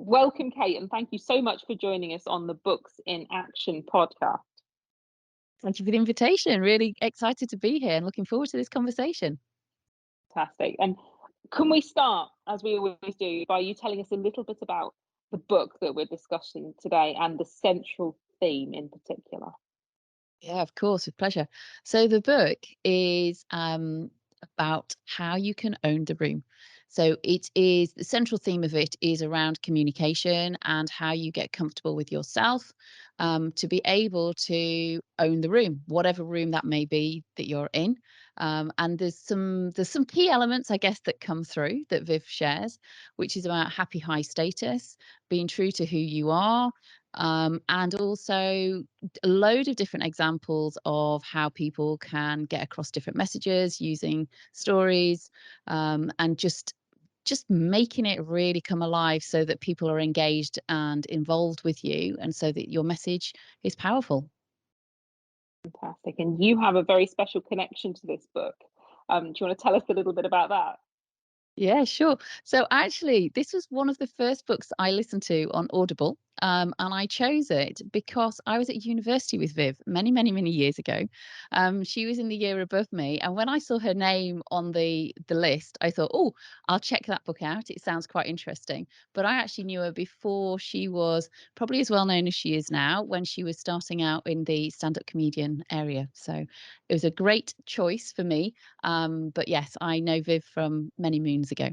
Welcome, Kate, and thank you so much for joining us on the Books in Action podcast. Thank you for the invitation. Really excited to be here and looking forward to this conversation. Fantastic. And can we start, as we always do, by you telling us a little bit about the book that we're discussing today and the central theme in particular? Yeah, of course, with pleasure. So the book is about how you can own the room. So the central theme of it is around communication and how you get comfortable with yourself to be able to own the room, whatever room that may be that you're in. And there's some key elements, I guess, that come through that Viv shares, which is about happy high status, being true to who you are, and also a load of different examples of how people can get across different messages using stories, and just making it really come alive so that people are engaged and involved with you, and so that your message is powerful. Fantastic. And you have a very special connection to this book. Do you want to tell us a little bit about that? Yeah, sure. So actually, this was one of the first books I listened to on Audible. And I chose it because I was at university with Viv many, many, many years ago. She was in the year above me. And when I saw her name on the list, I thought, oh, I'll check that book out. It sounds quite interesting. But I actually knew her before she was probably as well known as she is now, when she was starting out in the stand-up comedian area. So it was a great choice for me. But yes, I know Viv from many moons ago.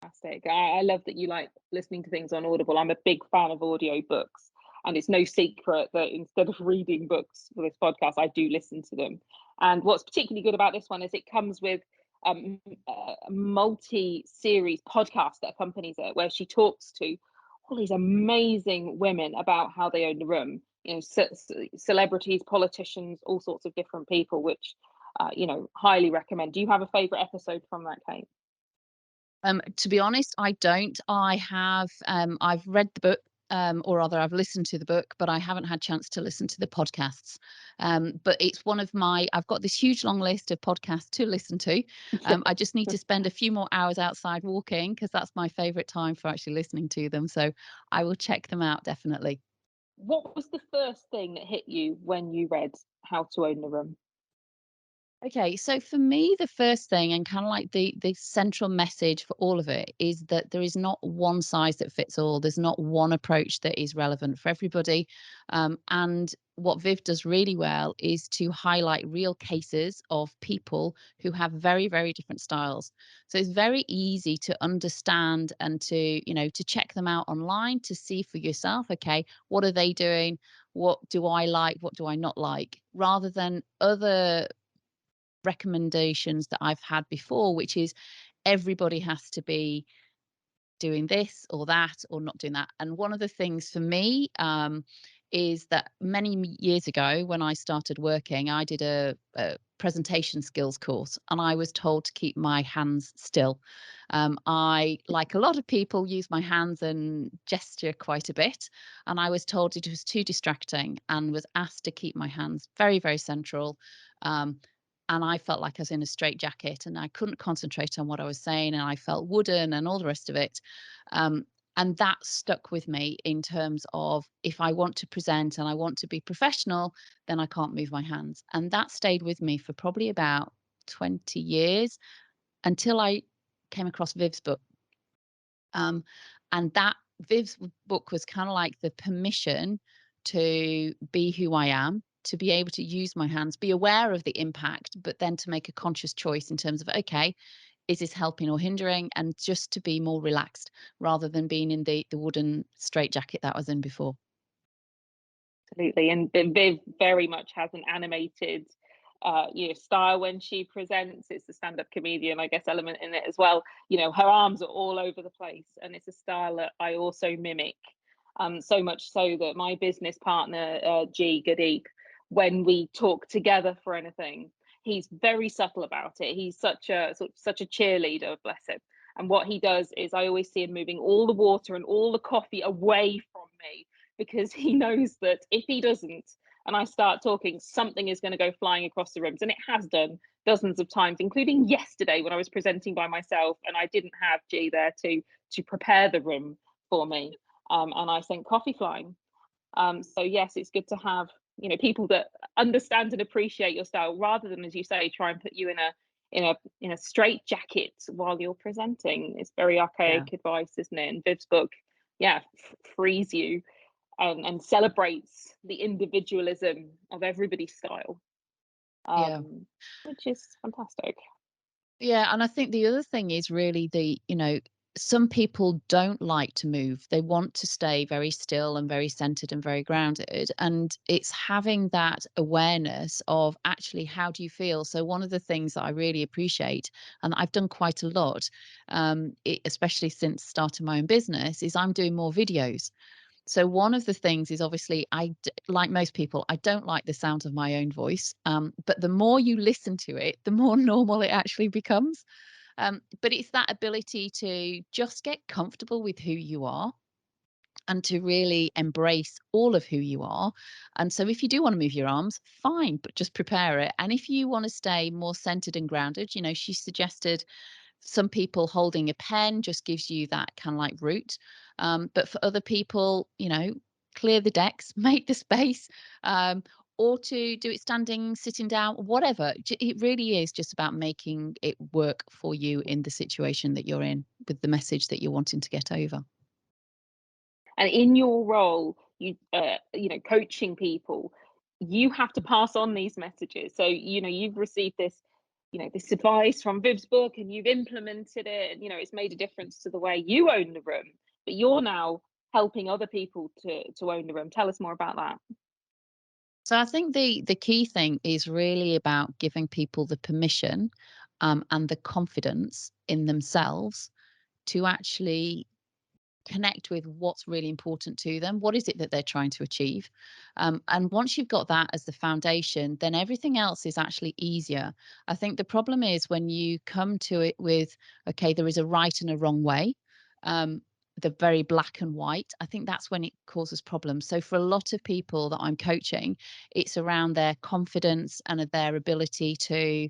Fantastic. I love that you like listening to things on Audible. I'm a big fan of audiobooks, and it's no secret that instead of reading books for this podcast, I do listen to them. And what's particularly good about this one is it comes with a multi-series podcast that accompanies it, where she talks to all these amazing women about how they own the room. You know, celebrities, politicians, all sorts of different people, which highly recommend. Do you have a favourite episode from that, Kate? To be honest, I don't. I've read the book, or rather, I've listened to the book, but I haven't had chance to listen to the podcasts. But it's one of I've got this huge long list of podcasts to listen to. I just need to spend a few more hours outside walking because that's my favorite time for actually listening to them. So I will check them out definitely. What was the first thing that hit you when you read How to Own the Room? Okay, so for me, the first thing and kind of like the central message for all of it is that there is not one size that fits all. There's not one approach that is relevant for everybody. And what Viv does really well is to highlight real cases of people who have very, very different styles. So it's very easy to understand and to check them out online to see for yourself, okay, what are they doing? What do I like? What do I not like? Rather than other recommendations that I've had before, which is everybody has to be doing this or that or not doing that. And one of the things for me is that many years ago, when I started working, I did a presentation skills course, and I was told to keep my hands still. I, like a lot of people, use my hands and gesture quite a bit, and I was told it was too distracting and was asked to keep my hands very, very central. Um, and I felt like I was in a straitjacket and I couldn't concentrate on what I was saying, and I felt wooden and all the rest of it. Um, and that stuck with me in terms of, if I want to present and I want to be professional, then I can't move my hands. And that stayed with me for probably about 20 years until I came across Viv's book. Um, and that Viv's book was kind of like the permission to be who I am, to be able to use my hands, be aware of the impact, but then to make a conscious choice in terms of, okay, is this helping or hindering? And just to be more relaxed rather than being in the wooden straitjacket that I was in before. Absolutely. And Viv very much has an animated style when she presents. It's the stand-up comedian, I guess, element in it as well. Her arms are all over the place, and it's a style that I also mimic. So much so that my business partner, G Gadeep, when we talk together for anything, he's very subtle about it. He's such a cheerleader, bless him. And what he does is, I always see him moving all the water and all the coffee away from me, because he knows that if he doesn't, and I start talking, something is going to go flying across the rooms. And it has done dozens of times, including yesterday when I was presenting by myself and I didn't have G there to prepare the room for me. And I sent coffee flying. So yes, it's good to have, people that understand and appreciate your style, rather than, as you say, try and put you in a straight jacket while you're presenting. It's very Yeah. archaic advice, isn't it? And Viv's book, yeah, frees you and celebrates the individualism of everybody's style, Yeah. which is fantastic. Yeah, and I think the other thing is really some people don't like to move. They want to stay very still and very centered and very grounded. And it's having that awareness of actually, how do you feel? So one of the things that I really appreciate, and I've done quite a lot, especially since starting my own business, is I'm doing more videos. So one of the things is, obviously, like most people, I don't like the sound of my own voice. But the more you listen to it, the more normal it actually becomes. But it's that ability to just get comfortable with who you are and to really embrace all of who you are. And so if you do want to move your arms, fine, but just prepare it. And if you want to stay more centered and grounded, she suggested some people holding a pen just gives you that kind of like route. But for other people, clear the decks, make the space, or to do it standing, sitting down, whatever. It really is just about making it work for you in the situation that you're in with the message that you're wanting to get over. And in your role, coaching people, you have to pass on these messages. So, you've received this advice from Viv's book, and you've implemented it, and, it's made a difference to the way you own the room, but you're now helping other people to own the room. Tell us more about that. So I think the key thing is really about giving people the permission, and the confidence in themselves to actually connect with what's really important to them. What is it that they're trying to achieve? And once you've got that as the foundation, then everything else is actually easier. I think the problem is when you come to it with, okay, there is a right and a wrong way. The very black and white, I think that's when it causes problems. So for a lot of people that I'm coaching, it's around their confidence and their ability to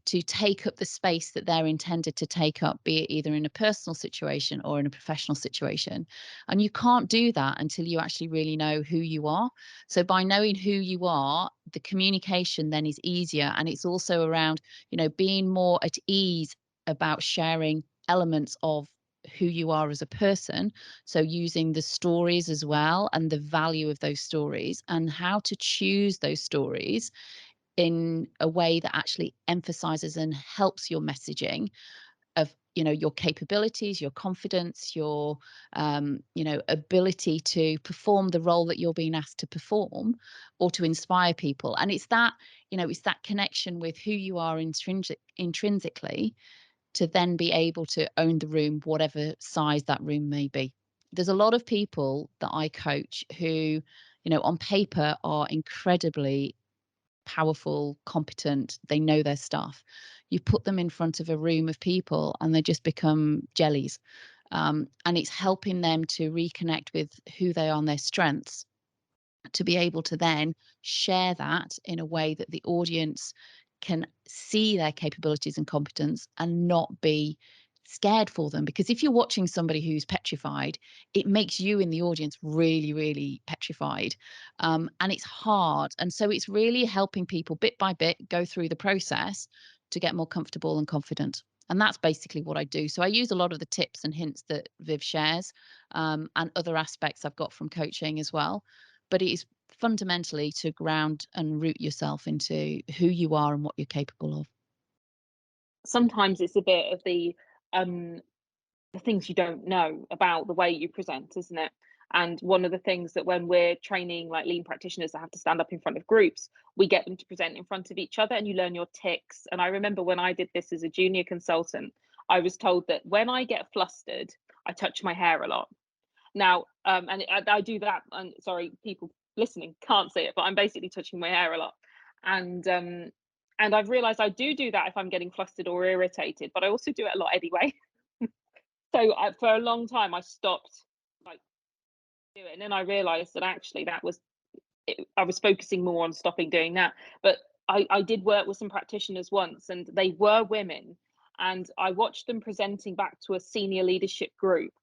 take up the space that they're intended to take up, be it either in a personal situation or in a professional situation. And you can't do that until you actually really know who you are. So by knowing who you are, the communication then is easier. And it's also around, being more at ease about sharing elements of who you are as a person. So using the stories as well, and the value of those stories, and how to choose those stories in a way that actually emphasizes and helps your messaging of your capabilities, your confidence, your ability to perform the role that you're being asked to perform, or to inspire people. And it's that connection with who you are intrinsically, to then be able to own the room, whatever size that room may be. There's a lot of people that I coach who, on paper, are incredibly powerful, competent, they know their stuff. You put them in front of a room of people and they just become jellies. And it's helping them to reconnect with who they are and their strengths, to be able to then share that in a way that the audience can see their capabilities and competence and not be scared for them. Because if you're watching somebody who's petrified, it makes you in the audience really, really petrified. And it's hard. And so it's really helping people bit by bit go through the process to get more comfortable and confident. And that's basically what I do. So I use a lot of the tips and hints that Viv shares, and other aspects I've got from coaching as well. But it is fundamentally to ground and root yourself into who you are and what you're capable of. Sometimes it's a bit of the things you don't know about the way you present, isn't it? And one of the things that, when we're training like lean practitioners that have to stand up in front of groups, we get them to present in front of each other, and you learn your tics. And I remember when I did this as a junior consultant, I was told that when I get flustered, I touch my hair a lot. Now, and I do that, and sorry, people listening can't see it, but I'm basically touching my hair a lot. And I've realized I do that if I'm getting flustered or irritated, but I also do it a lot anyway. So for a long time, I stopped like doing it, and then I realised that actually I was focusing more on stopping doing that. But I did work with some practitioners once, and they were women, and I watched them presenting back to a senior leadership group,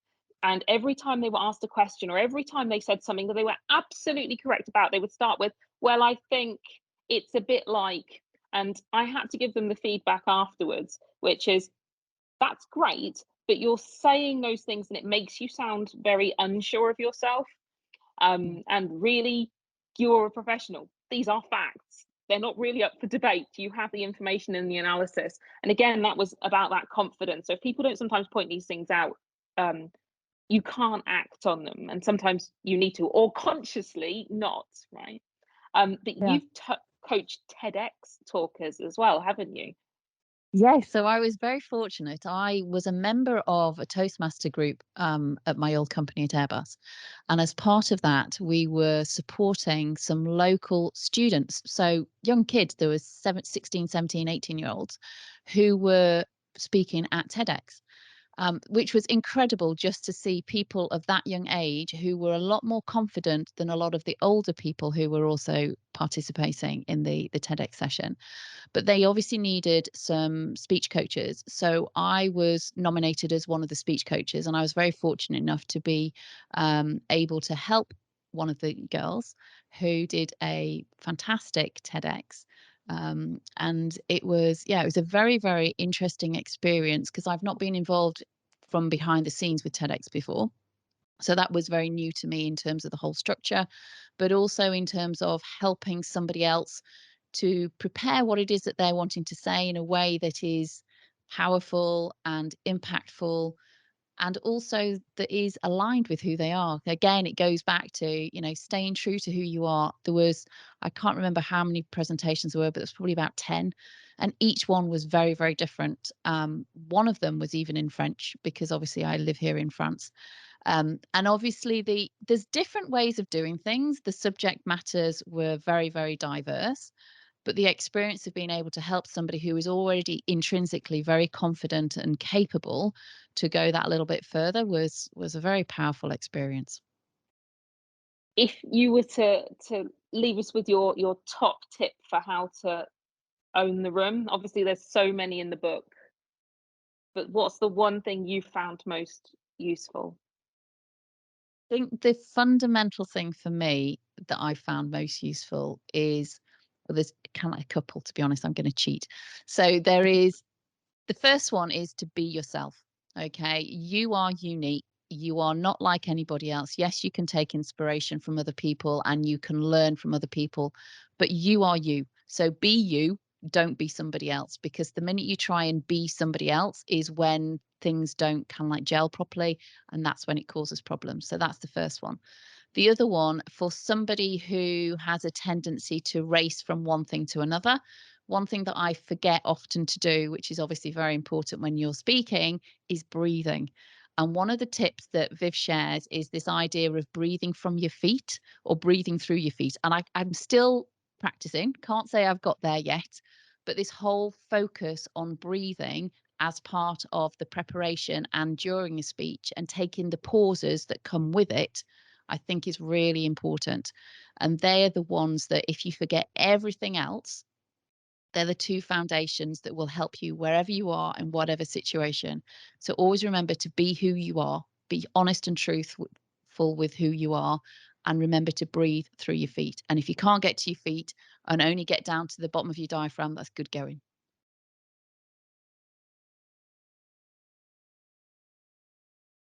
And every time they were asked a question or every time they said something that they were absolutely correct about, they would start with, "Well, I think it's a bit like," and I had to give them the feedback afterwards, which is, "That's great, but you're saying those things and it makes you sound very unsure of yourself. And really, you're a professional. These are facts. They're not really up for debate. You have the information and the analysis." And again, that was about that confidence. So if people don't sometimes point these things out, um, you can't act on them. And sometimes you need to, or consciously not, right? But Yeah. you've coached TEDx talkers as well, haven't you? Yes, so I was very fortunate. I was a member of a Toastmaster group at my old company at Airbus. And as part of that, we were supporting some local students. So young kids, there was 16, 17, 18-year olds who were speaking at TEDx. Which was incredible just to see people of that young age who were a lot more confident than a lot of the older people who were also participating in the TEDx session. But they obviously needed some speech coaches. So I was nominated as one of the speech coaches, and I was very fortunate enough to be able to help one of the girls who did a fantastic TEDx. And it was, yeah, it was a very, very interesting experience because I've not been involved from behind the scenes with TEDx before. So that was very new to me in terms of the whole structure, but also in terms of helping somebody else to prepare what it is that they're wanting to say in a way that is powerful and impactful, and also that is aligned with who they are. Again, it goes back to, staying true to who you are. I can't remember how many presentations there were, but it was probably about 10. And each one was very, very different. One of them was even in French because obviously I live here in France. And obviously there's different ways of doing things. The subject matters were very, very diverse, but the experience of being able to help somebody who is already intrinsically very confident and capable to go that little bit further was a very powerful experience. If you were to leave us with your top tip for how to own the room, obviously there's so many in the book, but what's the one thing you found most useful? I think the fundamental thing for me that I found most useful is, well, there's kind of like a couple, to be honest. I'm going to cheat. So there is, the first one is to be yourself. Okay. You are unique. You are not like anybody else. Yes, you can take inspiration from other people and you can learn from other people, but you are you. So be you. Don't be somebody else, because the minute you try and be somebody else is when things don't kind of like gel properly. And that's when it causes problems. So that's the first one. The other one, for somebody who has a tendency to race from one thing to another, one thing that I forget often to do, which is obviously very important when you're speaking, is breathing. And one of the tips that Viv shares is this idea of breathing from your feet or breathing through your feet. And I'm still practicing, can't say I've got there yet, but this whole focus on breathing as part of the preparation and during a speech and taking the pauses that come with it, I think is really important. And they are the ones that if you forget everything else, they're the two foundations that will help you wherever you are in whatever situation. So always remember to be who you are, be honest and truthful with who you are, and remember to breathe through your feet. And if you can't get to your feet and only get down to the bottom of your diaphragm, that's good going.